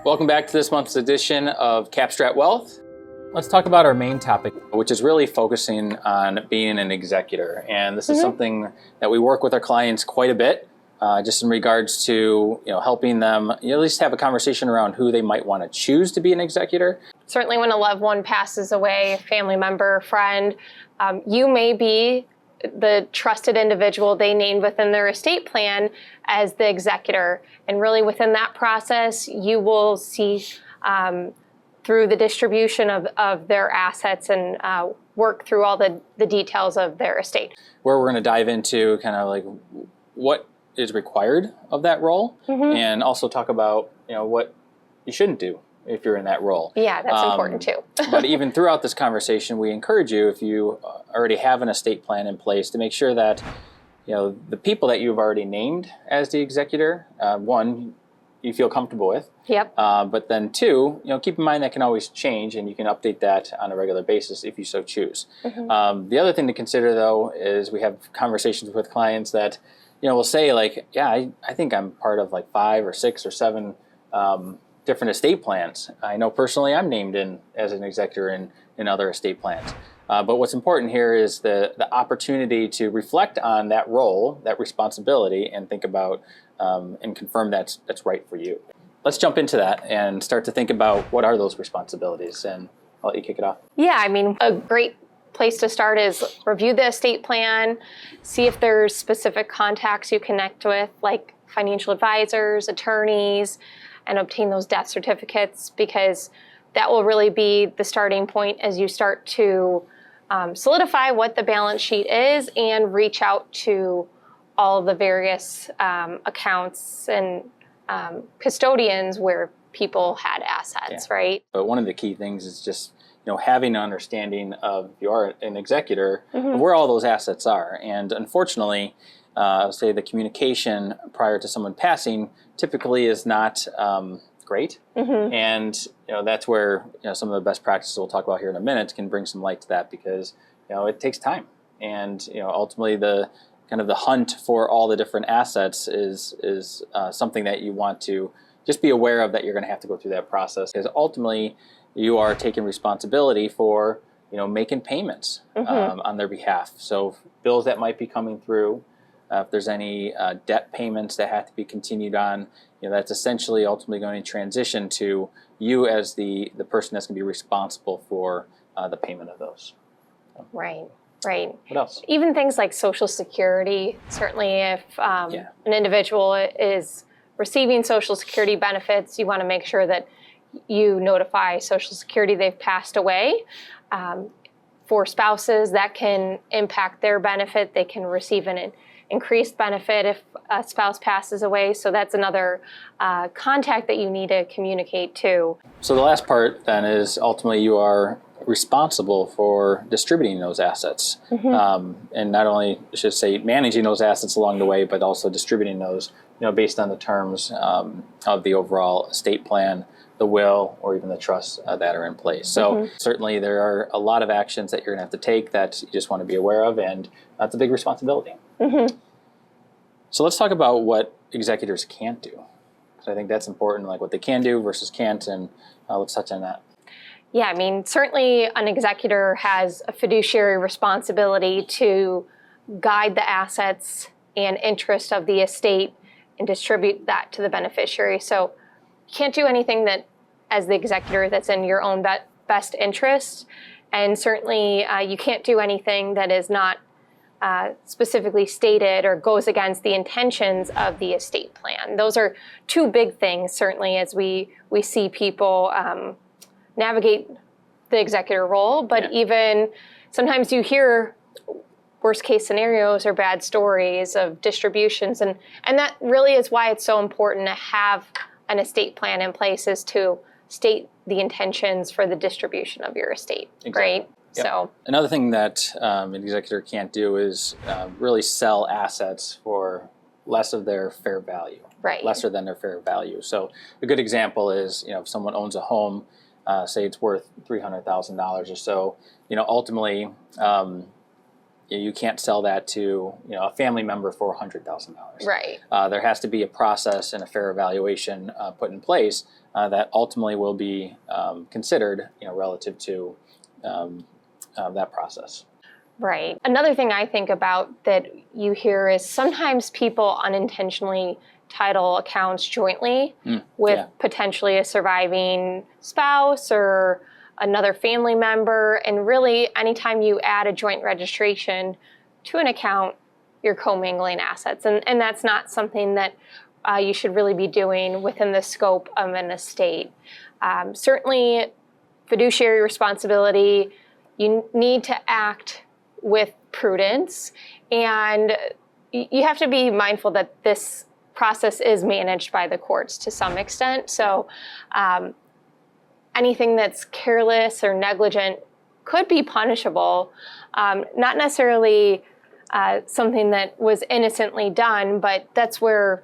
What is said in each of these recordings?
Welcome back to this month's edition of Capstrat Wealth. Let's talk about our main topic, which is really focusing on being an executor. And this is something that we work with our clients quite a bit, just in regards to helping them at least have a conversation around who they might want to choose to be an executor. Certainly when a loved one passes away, a family member, friend, you may be the trusted individual they named within their estate plan as the executor. And really within that process, you will see through the distribution of their assets and work through all the details of their estate. Where we're going to dive into kind of like what is required of that role, and also talk about what you shouldn't do if you're in that role. Yeah, that's important too. But even throughout this conversation, we encourage you, if you already have an estate plan in place, to make sure that the people that you've already named as the executor, one, you feel comfortable with. Yep. But then two, keep in mind that can always change, and you can update that on a regular basis if you so choose. The other thing to consider, though, is we have conversations with clients that will say like, yeah, I think I'm part of like 5 or 6 or 7 different estate plans. I know personally I'm named in as an executor in other estate plans. But what's important here is the opportunity to reflect on that role, that responsibility, and think about and confirm that's right for you. Let's jump into that and start to think about what are those responsibilities, and I'll let you kick it off. Yeah, I mean, a great place to start is review the estate plan, see if there's specific contacts you connect with, like financial advisors, attorneys, and obtain those death certificates, because that will really be the starting point as you start to solidify what the balance sheet is and reach out to all the various accounts and custodians where people had assets, right? But one of the key things is just having an understanding of you're an executor of where all those assets are. And unfortunately, I'll say the communication prior to someone passing typically is not great. And that's where some of the best practices we'll talk about here in a minute can bring some light to that, because it takes time. And ultimately the kind of the hunt for all the different assets is something that you want to just be aware of, that you're going to have to go through that process, because ultimately you are taking responsibility for making payments on their behalf. So bills that might be coming through, if there's any debt payments that have to be continued on, that's essentially ultimately going to transition to you as the person that's going to be responsible for the payment of those. Right. What else? Even things like Social Security. Certainly if an individual is receiving Social Security benefits, you want to make sure that you notify Social Security they've passed away. For spouses, that can impact their benefit. They can receive an increased benefit if a spouse passes away. So that's another contact that you need to communicate to. So the last part then is ultimately you are responsible for distributing those assets. And not only, I should say, managing those assets along the way, but also distributing those based on the terms of the overall estate plan, the will, or even the trusts that are in place. So certainly there are a lot of actions that you're going to have to take that you just want to be aware of, and that's a big responsibility. So let's talk about what executors can't do. So I think that's important, like what they can do versus can't, and let's touch on that. Yeah, I mean, certainly an executor has a fiduciary responsibility to guide the assets and interest of the estate and distribute that to the beneficiary. So you can't do anything that, as the executor, that's in your own best interest. And certainly you can't do anything that is not specifically stated or goes against the intentions of the estate plan. Those are two big things, certainly, as we see people navigate the executor role. But even sometimes you hear worst case scenarios or bad stories of distributions. And that really is why it's so important to have an estate plan in place, is to state the intentions for the distribution of your estate, right? Yep. So another thing that an executor can't do is really sell assets for less of their fair value, lesser than their fair value. So a good example is, if someone owns a home, say it's worth $300,000 or so, ultimately you can't sell that to a family member for $100,000. Right. There has to be a process and a fair evaluation put in place that ultimately will be considered relative to that process. Right. Another thing I think about that you hear is sometimes people unintentionally title accounts jointly with potentially a surviving spouse or another family member. And really, anytime you add a joint registration to an account, you're commingling assets. And that's not something that you should really be doing within the scope of an estate. Certainly, fiduciary responsibility, you need to act with prudence, and you have to be mindful that this process is managed by the courts to some extent. So anything that's careless or negligent could be punishable, not necessarily something that was innocently done, but that's where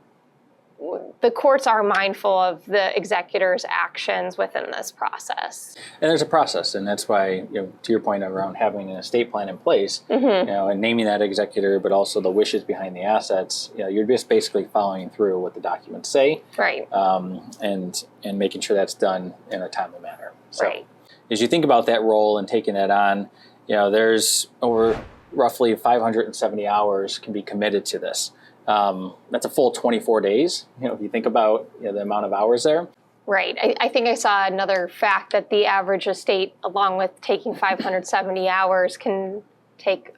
the courts are mindful of the executor's actions within this process. And there's a process, and that's why, to your point around having an estate plan in place, and naming that executor, but also the wishes behind the assets, you're just basically following through what the documents say, right? And making sure that's done in a timely manner. So, right. As you think about that role and taking that on, there's over roughly 570 hours can be committed to this. That's a full 24 days, if you think about the amount of hours there. Right. I think I saw another fact that the average estate, along with taking 570 hours, can take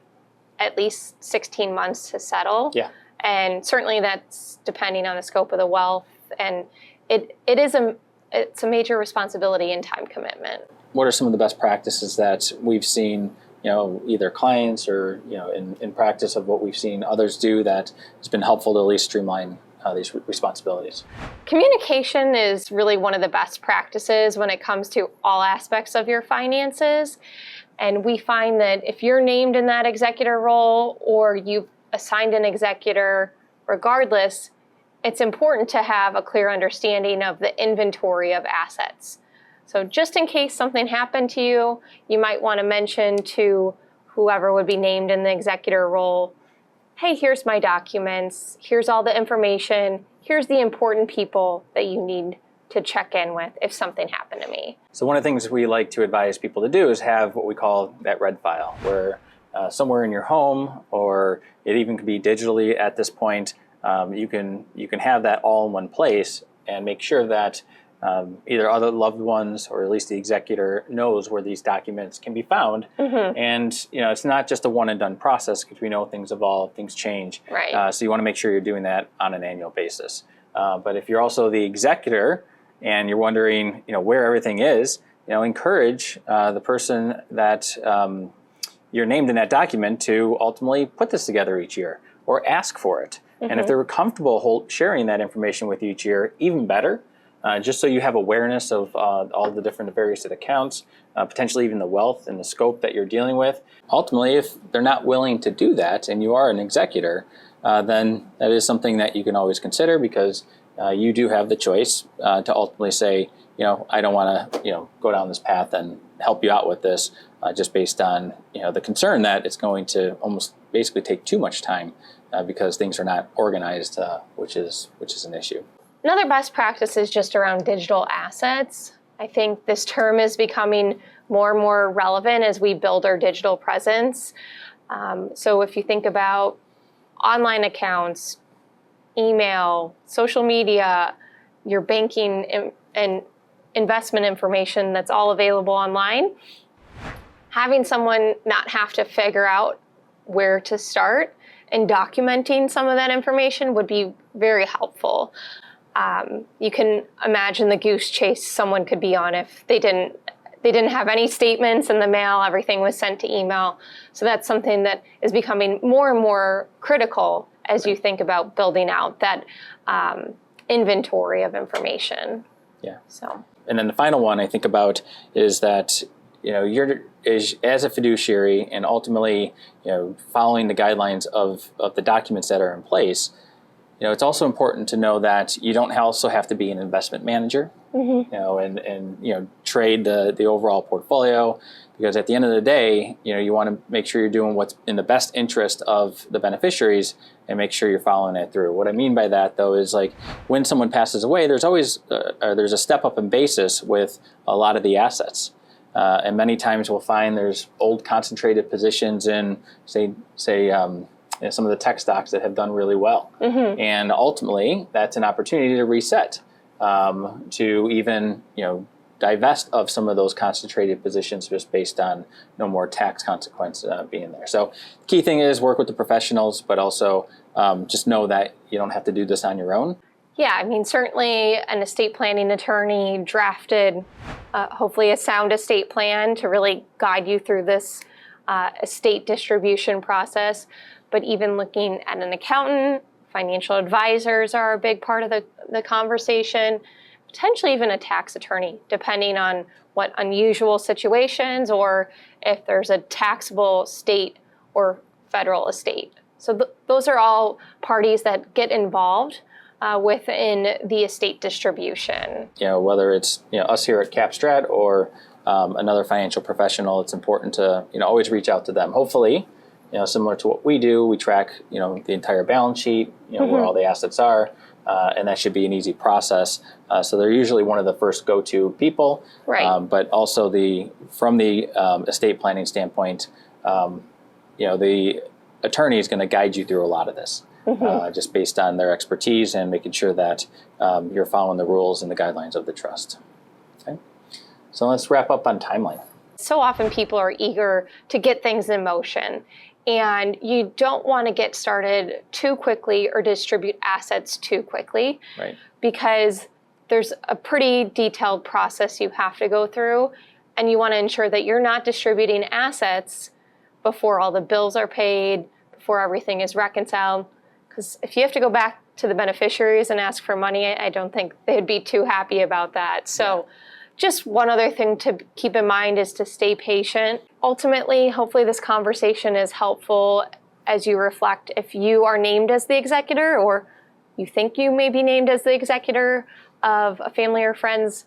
at least 16 months to settle. Yeah. And certainly that's depending on the scope of the wealth. And it's a major responsibility and time commitment. What are some of the best practices that we've seen either clients or, in practice of what we've seen others do that has been helpful to at least streamline these responsibilities? Communication is really one of the best practices when it comes to all aspects of your finances. And we find that if you're named in that executor role or you've assigned an executor, regardless, it's important to have a clear understanding of the inventory of assets. So just in case something happened to you, you might want to mention to whoever would be named in the executor role, hey, here's my documents, here's all the information, here's the important people that you need to check in with if something happened to me. So one of the things we like to advise people to do is have what we call that red file, where somewhere in your home, or it even could be digitally at this point, you can have that all in one place and make sure that either other loved ones or at least the executor knows where these documents can be found. And it's not just a one and done process, because we know things evolve, things change. Right. So you want to make sure you're doing that on an annual basis. But if you're also the executor and you're wondering where everything is, encourage the person that you're named in that document to ultimately put this together each year or ask for it. And if they're comfortable sharing that information with you each year, even better. Just so you have awareness of all the different various accounts, potentially even the wealth and the scope that you're dealing with. Ultimately, if they're not willing to do that and you are an executor, then that is something that you can always consider, because you do have the choice to ultimately say, I don't want to go down this path and help you out with this, just based on the concern that it's going to almost basically take too much time because things are not organized, which is an issue. Another best practice is just around digital assets. I think this term is becoming more and more relevant as we build our digital presence. So if you think about online accounts, email, social media, your banking and investment information that's all available online, having someone not have to figure out where to start and documenting some of that information would be very helpful. You can imagine the goose chase someone could be on if they didn't have any statements in the mail, everything was sent to email. So that's something that is becoming more and more critical as you think about building out that inventory of information. Yeah. So. And then the final one I think about is that you're as a fiduciary and ultimately following the guidelines of the documents that are in place. it's also important to know that you don't also have to be an investment manager, and trade the overall portfolio, because at the end of the day, you want to make sure you're doing what's in the best interest of the beneficiaries and make sure you're following it through. What I mean by that, though, is like when someone passes away, there's always there's a step up in basis with a lot of the assets. And many times we'll find there's old concentrated positions in, say some of the tech stocks that have done really well. And ultimately, that's an opportunity to reset, to even, divest of some of those concentrated positions just based on no more tax consequence being there. So the key thing is work with the professionals, but also just know that you don't have to do this on your own. Yeah, I mean, certainly an estate planning attorney drafted hopefully a sound estate plan to really guide you through this estate distribution process. But even looking at an accountant, financial advisors are a big part of the conversation, potentially even a tax attorney, depending on what unusual situations or if there's a taxable state or federal estate. So those are all parties that get involved within the estate distribution. Whether it's us here at Capstrat or another financial professional, it's important to always reach out to them. Hopefully, similar to what we do, we track the entire balance sheet, where all the assets are, and that should be an easy process. So they're usually one of the first go-to people. Right. But also from the estate planning standpoint, the attorney is going to guide you through a lot of this. Just based on their expertise and making sure that you're following the rules and the guidelines of the trust. Okay, so let's wrap up on timeline. So often people are eager to get things in motion, and you don't want to get started too quickly or distribute assets too quickly, right? Because there's a pretty detailed process you have to go through, and you want to ensure that you're not distributing assets before all the bills are paid, before everything is reconciled. Because if you have to go back to the beneficiaries and ask for money, I don't think they'd be too happy about that. So just one other thing to keep in mind is to stay patient. Ultimately, hopefully this conversation is helpful as you reflect if you are named as the executor or you think you may be named as the executor of a family or friend's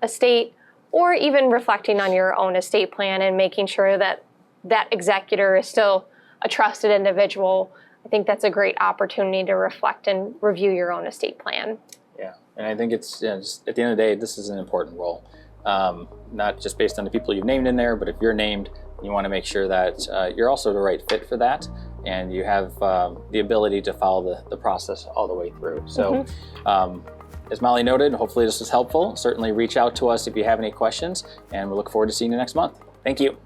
estate, or even reflecting on your own estate plan and making sure that that executor is still a trusted individual. I think that's a great opportunity to reflect and review your own estate plan. Yeah, and I think it's just, at the end of the day, this is an important role. Not just based on the people you've named in there, but if you're named, you want to make sure that you're also the right fit for that, and you have the ability to follow the process all the way through. So, as Molly noted, hopefully this was helpful. Certainly reach out to us if you have any questions, and we look forward to seeing you next month. Thank you.